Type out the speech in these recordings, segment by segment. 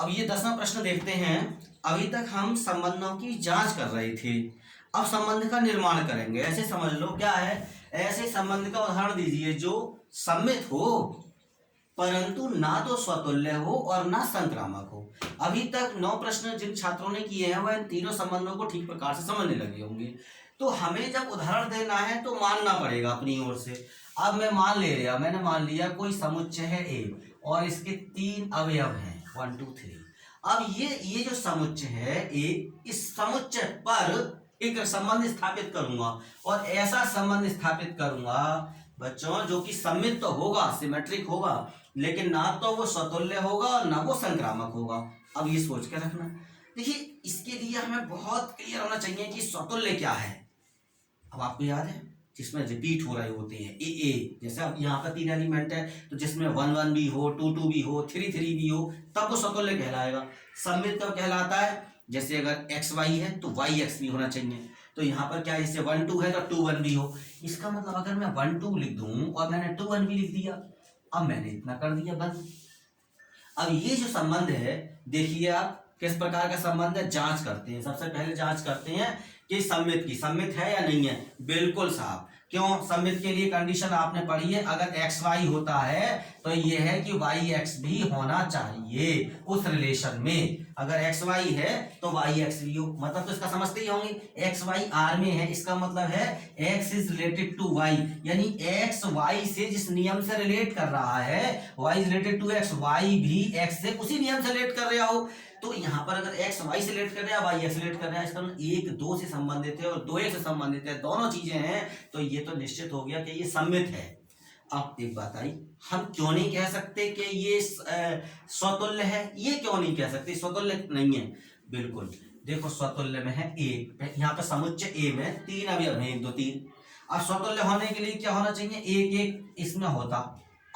अब ये 10वां प्रश्न देखते हैं। अभी तक हम संबंधों की जांच कर रहे थे, अब संबंध का निर्माण करेंगे। ऐसे समझ लो क्या है, ऐसे संबंध का उदाहरण दीजिए जो सम्मित हो परंतु ना तो स्वतुल्य हो और ना संक्रामक हो। अभी तक 9 प्रश्न जिन छात्रों ने किए हैं वह इन तीनों संबंधों को ठीक प्रकार से समझने लगे होंगे। तो हमें जब उदाहरण देना है तो मानना पड़ेगा अपनी ओर से। अब मैं मैंने मान लिया कोई समुच्चय है ए और इसके 3 अवयव हैं 1 2 3। अब ये जो समुच्चय है ए, इस समुच्चय पर एक संबंध स्थापित करूंगा और ऐसा संबंध स्थापित करूंगा बच्चों जो कि सम्मित तो होगा, सिमेट्रिक होगा, लेकिन ना तो वो स्वतुल्य होगा और ना वो संक्रामक होगा। अब ये सोच के रखना। देखिए इसके लिए हमें बहुत क्लियर होना चाहिए कि स्वतुल्य क्या है। अब आपको याद है जिसमें रिपीट हो रहे होते हैं ए, जैसे अब यहाँ पर 3 एलिमेंट है तो जिसमें 1 1 भी हो, 2 2 भी हो, 3 3 भी हो, तब वो स्वतुल्य कहलाएगा। सम्मित कब कहलाता है, जैसे अगर एक्स वाई है तो वाई एक्स भी होना चाहिए। तो यहाँ पर क्या है, जैसे 1 2 है तो 2 1 भी हो। इसका मतलब अगर मैं 1 2 लिख दूं और मैंने 2 1 भी लिख दिया, अब मैंने इतना कर दिया बंद। अब ये जो संबंध है देखिए आप किस प्रकार का संबंध है, जांच करते हैं। सबसे पहले जांच करते हैं कि सम्मित है या नहीं है। बिल्कुल साहब, क्यों? सम्मित के लिए कंडीशन आपने पढ़ी है, अगर एक्स वाई होता है तो ये है कि वाई एक्स भी होना चाहिए उस रिलेशन में। अगर एक्स वाई है तो वाई एक्स भी हो, मतलब तो इसका समझते ही होंगे एक्स वाई आर में है, इसका मतलब है x is related to y, यानी एक्स वाई से जिस नियम से रिलेट कर रहा है, y is related to x, y भी एक्स से उसी नियम से रिलेट कर रहा हो। तो यहाँ पर अगर एक्स वाई से रिलेट कर रहा है, वाई एक्स रिलेट कर रहा है, इसका मतलब 1 2 से संबंधित है और 2 1 से संबंधित है, दोनों चीजें हैं, तो ये तो निश्चित हो गया कि ये सम्मित है। अब एक बात आई, हम क्यों नहीं कह सकते कि ये स्वतुल्य है? ये क्यों नहीं कह सकते स्वतुल्य नहीं है? बिल्कुल देखो स्वतुल्य में है एक, यहाँ पे समुच्चय ए में 3 अवयव हैं 1 2 3। अब स्वतुल्य होने के लिए क्या होना चाहिए, 1 1 इसमें होता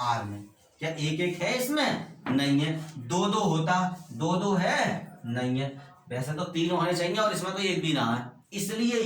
आर में, क्या 1 1 है इसमें? नहीं है। 2 2 होता, 2 2 है? नहीं है। वैसे तो 3 होने चाहिए और इसमें तो 1 भी ना है, इसलिए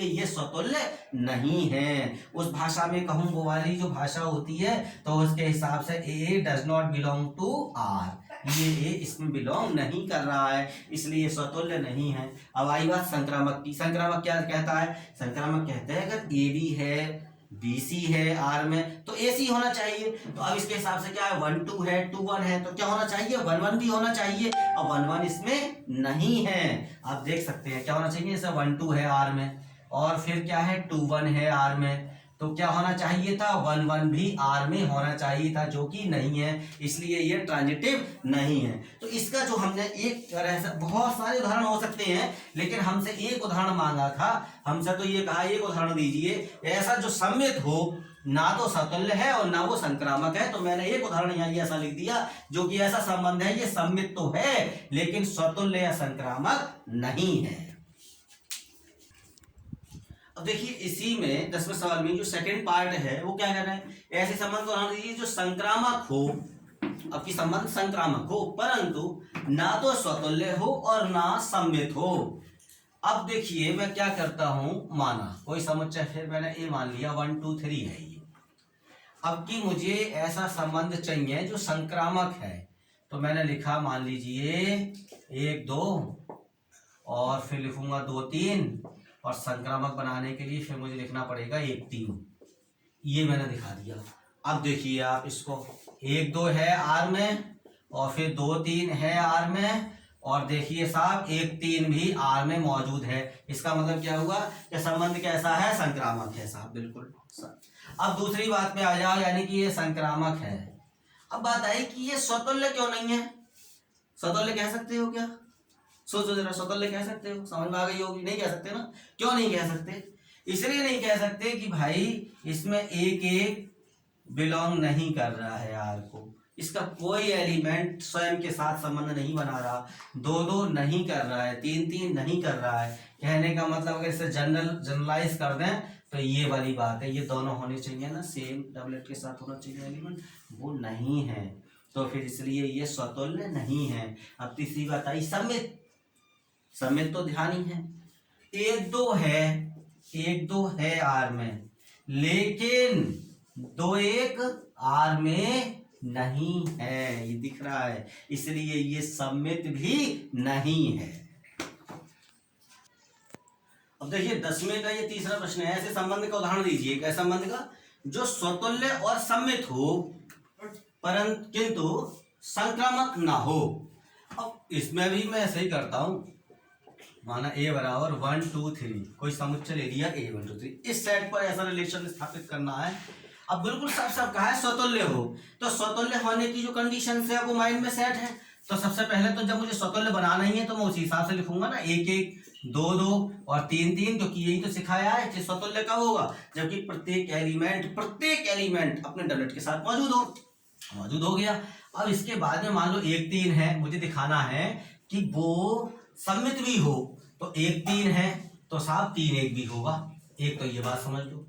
ये स्वतुल्य नहीं है। उस भाषा में कहूं वो वाली जो भाषा होती है तो उसके हिसाब से A does not belong to R, ये ए इसमें बिलोंग नहीं कर रहा है, इसलिए स्वतुल्य नहीं है। अब आई बात संक्रामक की। संक्रामक क्या कहता है? संक्रामक कहते हैं अगर ए बी है, BC है आर में तो AC होना चाहिए। तो अब इसके हिसाब से क्या है, 1 2 है, 2 1 है, तो क्या होना चाहिए, 1 1 भी होना चाहिए, और 1 1 इसमें नहीं है। आप देख सकते हैं क्या होना चाहिए, जैसे 1 2 है आर में और फिर क्या है 2 1 है आर में, तो क्या होना चाहिए था, 1 1 भी आर में होना चाहिए था, जो कि नहीं है, इसलिए ये ट्रांजिटिव नहीं है। तो इसका जो हमने एक तरह से बहुत सारे उदाहरण हो सकते हैं, लेकिन हमसे एक उदाहरण मांगा था, हमसे तो ये कहा एक उदाहरण दीजिए ऐसा जो सम्मित हो, ना तो स्वतुल्य है और ना वो संक्रामक है। तो मैंने एक उदाहरण यहाँ ये ऐसा लिख दिया जो कि ऐसा संबंध है, ये सम्मित तो है लेकिन स्वतुल्य या संक्रामक नहीं है। अब देखिए इसी में 10वें सवाल में जो सेकंड पार्ट है वो क्या कह रहे हैं, ऐसे संबंध को उदाहरण दीजिए जो संक्रामक हो, अब की संबंध संक्रामक हो परंतु ना तो स्वतुल्य हो और ना सम्मित हो। अब देखिए मैं क्या करता हूं, माना कोई समुच्चय, फिर मैंने ए मान लिया 1 2 3 है ये। अब की मुझे ऐसा संबंध चाहिए जो संक्रामक है, तो मैंने लिखा मान लीजिए 1 2 और फिर लिखूंगा 2 3 और संक्रामक बनाने के लिए फिर मुझे लिखना पड़ेगा 1 3, ये मैंने दिखा दिया। अब देखिए आप इसको 1 2 है आर में और फिर 2 3 है आर में, और देखिए साहब 1 3 भी आर में मौजूद है। इसका मतलब क्या हुआ कि संबंध कैसा है, संक्रामक है साहब, बिल्कुल। अब दूसरी बात पे आ जाओ, यानी कि ये संक्रामक है। अब बात आई कि ये स्वतुल्य क्यों नहीं है? स्वतुल्य कह सकते हो क्या? सोचो जरा, स्वतुल्य कह सकते हो? समझ में आ गई होगी, नहीं कह सकते ना। क्यों नहीं कह सकते? इसलिए नहीं कह सकते कि भाई इसमें 1 1 बिलोंग नहीं कर रहा है आर को, इसका कोई एलिमेंट स्वयं के साथ संबंध नहीं बना रहा, 2 2 नहीं कर रहा है, 3 3 नहीं कर रहा है। कहने का मतलब अगर इसे जनरलाइज कर दें तो ये वाली बात है, ये दोनों होने चाहिए ना, सेम डबलेट के साथ होना चाहिए एलिमेंट, वो नहीं है, तो फिर इसलिए ये स्वतुल्य नहीं है। अब तीसरी बात आई सम्मित। सम्मित तो ध्यान ही है, 1 2 है, 1 2 है आर में, लेकिन 2 1 आर में नहीं है, ये दिख रहा है, इसलिए ये सम्मित भी नहीं है। अब देखिए 10वें का ये तीसरा प्रश्न है, ऐसे संबंध का उदाहरण दीजिए। क्या संबंध का? जो स्वतुल्य और सम्मित हो परंतु किंतु संक्रामक ना हो। अब इसमें भी मैं ऐसे ही करता हूं, माना a बराबर 1 2 3, कोई समुच्चय ले लिया a 1 2 3, इस सेट पर ऐसा रिलेशन स्थापित करना है। अब बिल्कुल सब कहा है स्वतुल्य हो, तो स्वतुल्य होने की जो कंडीशन है वो माइंड में सेट है। तो सबसे पहले तो जब मुझे स्वतुल्य बनाना ही है तो मैं उसी हिसाब से लिखूंगा ना, 1 1 2 2 और 3 3, क्योंकि यही तो सिखाया है कि स्वतुल्य कब होगा, जबकि प्रत्येक एलिमेंट अपने डबलेट के साथ मौजूद हो गया। अब इसके बाद में मान लो 1 3 है, मुझे दिखाना है कि वो सम्मित भी हो, तो 1 3 है तो साहब 3 1 भी होगा। एक तो ये बात समझ लो।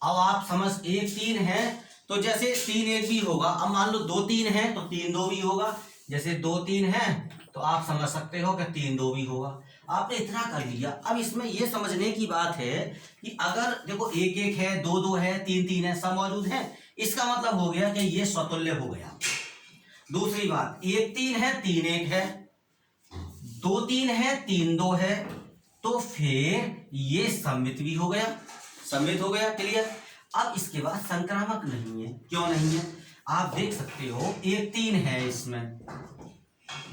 अब आप समझ 1 3 है तो जैसे 3 1 भी होगा। अब मान लो 2 3 है तो 3 2 भी होगा, जैसे 2 3 है तो आप समझ सकते हो कि 3 2 भी होगा। आपने इतना कर लिया। अब इसमें यह समझने की बात है कि अगर देखो 1 1 है, 2 2 है, 3 3 है, सब मौजूद है, इसका मतलब हो गया कि ये स्वतुल्य हो गया। दूसरी बात, 1 3 है, 3 1 है, 2 3 है, 3 2 है, तो फिर ये सम्मित भी हो गया, क्लियर। अब इसके बाद संक्रामक नहीं है। क्यों नहीं है? आप देख सकते हो 1 3 है, इसमें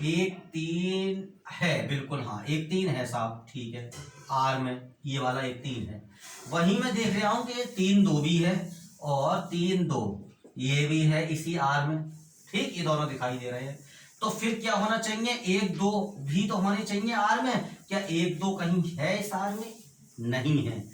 1 3 है, बिल्कुल हाँ 1 3 है साहब, ठीक है, आर में ये वाला 1 3 है। वहीं मैं देख रहा हूं कि 3 2 भी है और 3 2 ये भी है इसी आर में, ठीक, ये दोनों दिखाई दे रहे हैं। तो फिर क्या होना चाहिए, 1 2 भी तो होने चाहिए आर में। क्या 1 2 कहीं है इस आर में? नहीं है।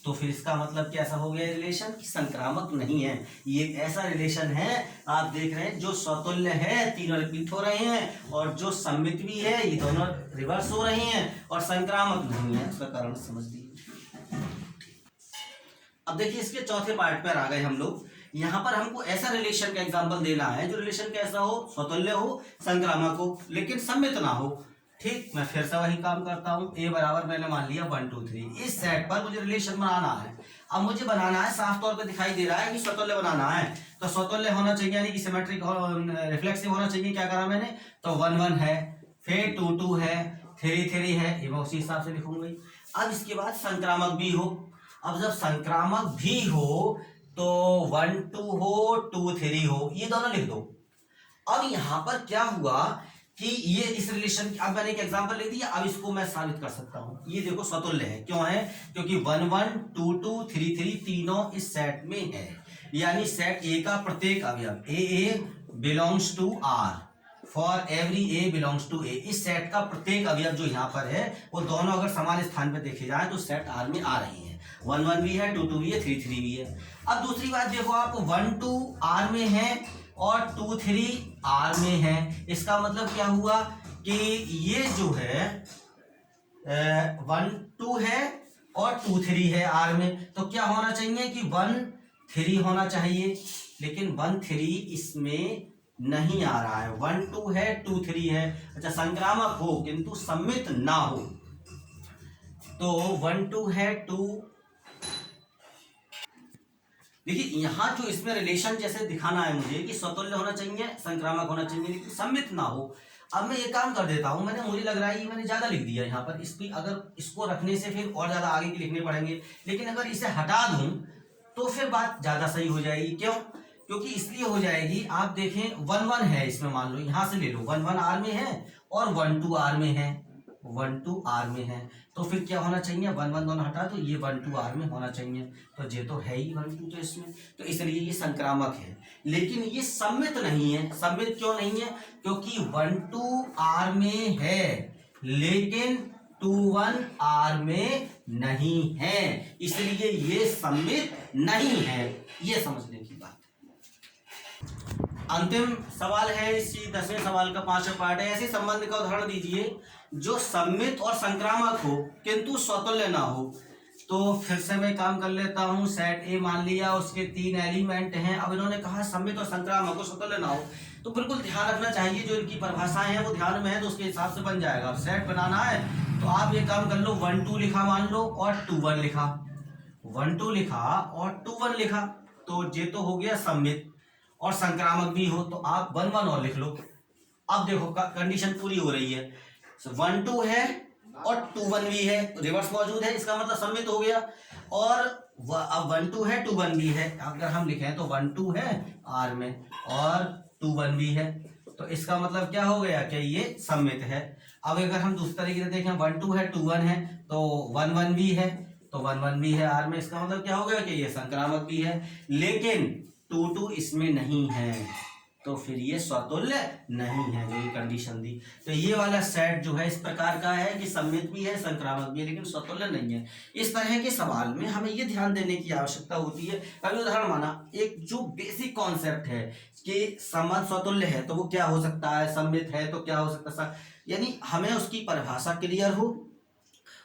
तो फिर इसका मतलब कैसा हो गया रिलेशन कि संक्रामक नहीं है। ये ऐसा रिलेशन है, आप देख रहे हैं, जो स्वतुल्य है तीनों रिपीट हो रहे हैं, और जो सम्मित भी है ये दोनों रिवर्स हो रहे हैं, और संक्रामक नहीं है। उसका कारण समझ लीजिए। अब देखिए इसके चौथे पार्ट पर आ गए हम लोग। यहाँ पर हमको ऐसा रिलेशन का एग्जाम्पल देना है जो रिलेशन कैसा हो, स्वतुल्य हो, संक्रामक हो, लेकिन सम्मित ना हो। ठीक, मैं फिर से वही काम करता हूँ। a बराबर मैंने मान लिया 1 2 3, इस सेट पर मुझे रिलेशन बनाना है। अब मुझे बनाना है, साफ तौर पे दिखाई दे रहा है कि स्वतुल्य बनाना है, तो स्वतुल्य होना चाहिए, यानी कि सिमेट्रिक रिफ्लेक्सिव होना चाहिए। क्या करा मैंने, तो 1 1 है, फिर 2 2 है, 3 3 है, ये मैं उसी हिसाब से लिखूंगा। अब इसके बाद संक्रामक भी हो। अब जब संक्रामक भी हो तो 1 2 हो, 2 3 हो, ये दोनों लिख दो। अब यहां पर क्या हुआ कि ये इस रिलेशन, अब मैंने एक एग्जांपल ले दिया, अब इसको मैं साबित कर सकता हूं। ये देखो स्वतुल्य है, क्यों है, क्योंकि 1 1 2 2 3 3 तीनों इस सेट में है, यानी सेट ए का प्रत्येक अवयव A belongs to R, for every A belongs to A, इस सेट का प्रत्येक अवयव जो यहाँ पर है वो दोनों अगर समान स्थान पर देखे जाए तो सेट आर में आ रही है। 1 1 भी है, 2 2 भी है, 3 3 भी है। अब दूसरी बात देखो, आप 1 2 आर में है और 2 3 आर में है। इसका मतलब क्या हुआ कि ये जो है 1 2 है और 2 3 है आर में, तो क्या होना चाहिए कि 1 3 होना चाहिए, लेकिन 1 3 इसमें नहीं आ रहा है। 1 2 है, 2 3 है। अच्छा, संक्रामक हो किंतु सम्मित ना हो, तो 1 2 है, 2, देखिए यहाँ जो इसमें रिलेशन जैसे दिखाना है मुझे कि स्वतुल्य होना चाहिए, संक्रामक होना चाहिए, लेकिन सम्मित ना हो। अब मैं ये काम कर देता हूं, मुझे लग रहा है ये मैंने ज्यादा लिख दिया यहाँ पर, इसकी अगर इसको रखने से फिर और ज्यादा आगे के लिखने पड़ेंगे, लेकिन अगर इसे हटा दूं तो फिर बात ज्यादा सही हो जाएगी। क्यों? क्योंकि इसलिए हो जाएगी, आप देखें 1 1 है इसमें, मान लो यहां से ले लो, 1 1 आर में है और 1 2 आर में है, 1 2 आर में है, तो फिर क्या होना चाहिए, 1 1 दोनों हटा, तो ये 1 2 आर में होना चाहिए, तो ये तो है ही 1 2 तो इसमें, तो इसलिए ये संक्रामक है। लेकिन ये सम्मित नहीं है। सम्मित क्यों नहीं है? क्योंकि 1 2 आर में है लेकिन 2 1 आर में नहीं है, इसलिए ये सम्मित नहीं है। ये समझने की बात। अंतिम सवाल है इसी 10वें सवाल का 5वां पार्ट है। ऐसे संबंध का उदाहरण दीजिए जो सम्मित और संक्रामक हो किंतु स्वतुल्य ना हो। तो फिर से मैं काम कर लेता हूं। सेट ए मान लिया, उसके 3 एलिमेंट हैं। अब इन्होंने कहा सम्मित और संक्रामक हो, स्वतुल्य ना हो, तो बिल्कुल ध्यान रखना चाहिए, जो इनकी परिभाषाएं हैं वो ध्यान में है, तो उसके हिसाब से बन जाएगा। अब सेट बनाना है तो आप ये काम कर लो, 1 2 लिखा मान लो और 2 1 लिखा, 1 2 लिखा और 2 1 लिखा, तो ये तो हो गया सम्मित। और संक्रामक भी हो तो आप 1 1 और लिख लो। अब देखो कंडीशन पूरी हो रही है, 1 2 है और 2 1 भी है, रिवर्स मौजूद है, इसका मतलब सम्मित हो गया। और अब 1 2 है, 2 1 भी है, अगर हम लिखें तो 1 2 है आर में और 2 1 भी है, तो इसका मतलब क्या हो गया कि ये सम्मित है। अब अगर हम दूसरी तरीके से देखें, 1 2 है 2 1 है तो 1 1 भी है, तो 1 1 भी है आर में, इसका मतलब क्या हो गया कि ये संक्रामक भी है। लेकिन 2 2 इसमें नहीं है, तो फिर ये स्वतुल्य नहीं है, जो ये कंडीशन दी। तो ये वाला सेट जो है इस प्रकार का है कि सम्मित भी है, संक्रामक भी है, लेकिन स्वतुल्य नहीं है। इस तरह के सवाल में हमें ये ध्यान देने की आवश्यकता होती है। कभी उदाहरण माना, एक जो बेसिक कॉन्सेप्ट है कि संबंध स्वतुल्य है तो वो क्या हो सकता है, सम्मित है तो क्या हो सकता है, यानी हमें उसकी परिभाषा क्लियर हो,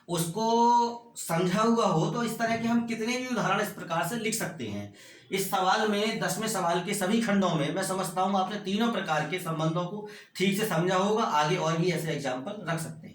उसको समझा हुआ हो, तो इस तरह के हम कितने भी उदाहरण इस प्रकार से लिख सकते हैं। इस सवाल में 10वें सवाल के सभी खंडों में मैं समझता हूं आपने तीनों प्रकार के संबंधों को ठीक से समझा होगा। आगे और भी ऐसे एग्जाम्पल रख सकते हैं।